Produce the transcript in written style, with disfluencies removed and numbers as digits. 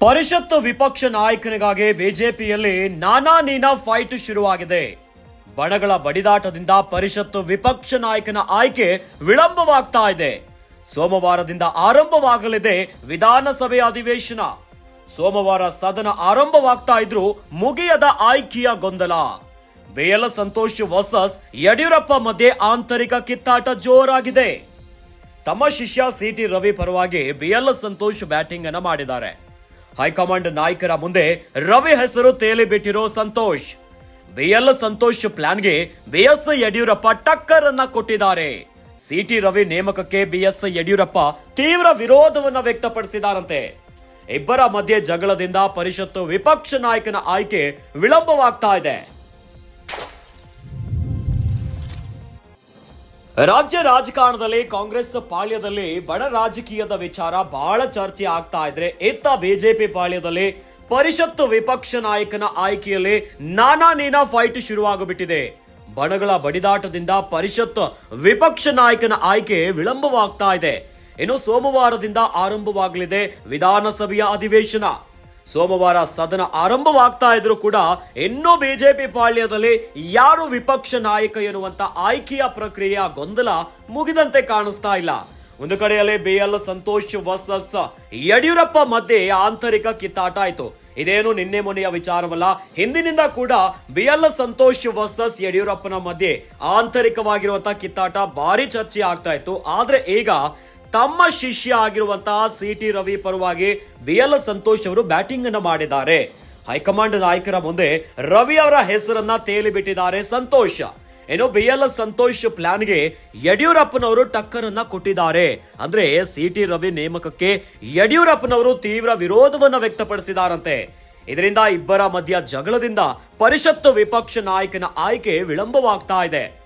ಪರಿಷತ್ತು ವಿಪಕ್ಷ ನಾಯಕನಿಗಾಗಿ ಬಿಜೆಪಿಯಲ್ಲಿ ನಾನಾ ನೀನಾ ಫೈಟ್ ಶುರುವಾಗಿದೆ. ಬಣಗಳ ಬಡಿದಾಟದಿಂದ ಪರಿಷತ್ತು ವಿಪಕ್ಷ ನಾಯಕನ ಆಯ್ಕೆ ವಿಳಂಬವಾಗ್ತಾ ಇದೆ. ಸೋಮವಾರದಿಂದ ಆರಂಭವಾಗಲಿದೆ ವಿಧಾನಸಭೆಯ ಅಧಿವೇಶನ. ಸೋಮವಾರ ಸದನ ಆರಂಭವಾಗ್ತಾ ಇದ್ರೂ ಮುಗಿಯದ ಆಯ್ಕೆಯ ಗೊಂದಲ. ಬಿಎಲ್ ಸಂತೋಷ್ ವರ್ಸಸ್ ಯಡಿಯೂರಪ್ಪ ಮಧ್ಯೆ ಆಂತರಿಕ ಕಿತ್ತಾಟ ಜೋರಾಗಿದೆ. ತಮ್ಮ ಶಿಷ್ಯ ಸಿಟಿ ರವಿ ಪರವಾಗಿ ಬಿಎಲ್ ಸಂತೋಷ್ ಬ್ಯಾಟಿಂಗ್ ಅನ್ನ ಮಾಡಿದ್ದಾರೆ. ಹೈಕಮಾಂಡ್ ನಾಯಕರ ಮುಂದೆ ರವಿ ಹೆಸರು ತೇಲಿ ಬಿಟ್ಟಿರೋ ಸಂತೋಷ್. ಬಿಎಲ್ ಸಂತೋಷ್ ಪ್ಲಾನ್ಗೆ ಬಿಎಸ್ ಯಡಿಯೂರಪ್ಪ ಟಕ್ಕರ್ ಅನ್ನ ಕೊಟ್ಟಿದ್ದಾರೆ. ಸಿಟಿ ರವಿ ನೇಮಕಕ್ಕೆ ಬಿಎಸ್ ಯಡಿಯೂರಪ್ಪ ತೀವ್ರ ವಿರೋಧವನ್ನ ವ್ಯಕ್ತಪಡಿಸಿದಾರಂತೆ. ಇಬ್ಬರ ಮಧ್ಯೆ ಜಗಳದಿಂದ ಪರಿಷತ್ತು ವಿಪಕ್ಷ ನಾಯಕನ ಆಯ್ಕೆ ವಿಳಂಬವಾಗ್ತಾ ಇದೆ. ರಾಜ್ಯ ರಾಜಕಾರಣದಲ್ಲಿ ಕಾಂಗ್ರೆಸ್ ಪಾಳ್ಯದಲ್ಲಿ ಬಡ ರಾಜಕೀಯದ ವಿಚಾರ ಬಹಳ ಚರ್ಚೆ ಆಗ್ತಾ ಇದ್ರೆ, ಇತ್ತ ಬಿಜೆಪಿ ಪಾಳ್ಯದಲ್ಲಿ ಪರಿಷತ್ತು ವಿಪಕ್ಷ ನಾಯಕನ ಆಯ್ಕೆಯಲ್ಲಿ ನಾನಾ ನೀನಾ ಫೈಟ್ ಶುರುವಾಗಬಿಟ್ಟಿದೆ. ಬಣಗಳ ಬಡಿದಾಟದಿಂದ ಪರಿಷತ್ ವಿಪಕ್ಷ ನಾಯಕನ ಆಯ್ಕೆ ವಿಳಂಬವಾಗ್ತಾ ಇದೆ. ಇನ್ನು ಸೋಮವಾರದಿಂದ ಆರಂಭವಾಗಲಿದೆ ವಿಧಾನಸಭೆಯ ಅಧಿವೇಶನ. ಸೋಮವಾರ ಸದನ ಆರಂಭವಾಗ್ತಾ ಇದ್ರು ಕೂಡ ಇನ್ನೂ ಬಿಜೆಪಿ ಪಾಳ್ಯದಲ್ಲಿ ಯಾರು ವಿಪಕ್ಷ ನಾಯಕ ಎನ್ನುವಂತ ಆಯ್ಕೆಯ ಪ್ರಕ್ರಿಯೆಯ ಗೊಂದಲ ಮುಗಿದಂತೆ ಕಾಣಿಸ್ತಾ ಇಲ್ಲ. ಒಂದು ಕಡೆಯಲ್ಲಿ ಬಿಎಲ್ ಸಂತೋಷ್ ವರ್ಸಸ್ ಯಡಿಯೂರಪ್ಪ ಮಧ್ಯೆ ಆಂತರಿಕ ಕಿತ್ತಾಟ ಆಯ್ತು. ಇದೇನು ನಿನ್ನೆ ಮೊನ್ನೆಯ ವಿಚಾರವಲ್ಲ. ಹಿಂದಿನಿಂದ ಕೂಡ ಬಿಎಲ್ ಸಂತೋಷ್ ವರ್ಸಸ್ ಯಡಿಯೂರಪ್ಪನ ಮಧ್ಯೆ ಆಂತರಿಕವಾಗಿರುವಂತಹ ಕಿತ್ತಾಟ ಭಾರಿ ಚರ್ಚೆ ಆಗ್ತಾ ಇತ್ತು. ಆದ್ರೆ ಈಗ ತಮ್ಮ ಶಿಷ್ಯ ಆಗಿರುವಂತಹ ಸಿಟಿ ರವಿ ಪರವಾಗಿ ಬಿಎಲ್ ಸಂತೋಷ್ ಅವರು ಬ್ಯಾಟಿಂಗ್ ಅನ್ನು ಮಾಡಿದ್ದಾರೆ. ಹೈಕಮಾಂಡ್ ನಾಯಕರ ಮುಂದೆ ರವಿ ಅವರ ಹೆಸರನ್ನ ತೇಲಿ ಬಿಟ್ಟಿದ್ದಾರೆ ಸಂತೋಷ್. ಏನು ಬಿಎಲ್ ಸಂತೋಷ್ ಪ್ಲಾನ್ಗೆ ಯಡಿಯೂರಪ್ಪನವರು ಟಕ್ಕರ್ ಅನ್ನ ಕೊಟ್ಟಿದ್ದಾರೆ. ಅಂದ್ರೆ ಸಿಟಿ ರವಿ ನೇಮಕಕ್ಕೆ ಯಡಿಯೂರಪ್ಪನವರು ತೀವ್ರ ವಿರೋಧವನ್ನ ವ್ಯಕ್ತಪಡಿಸಿದಾರಂತೆ. ಇದರಿಂದ ಇಬ್ಬರ ಮಧ್ಯ ಜಗಳದಿಂದ ಪರಿಷತ್ತು ವಿಪಕ್ಷ ನಾಯಕನ ಆಯ್ಕೆ ವಿಳಂಬವಾಗ್ತಾ ಇದೆ.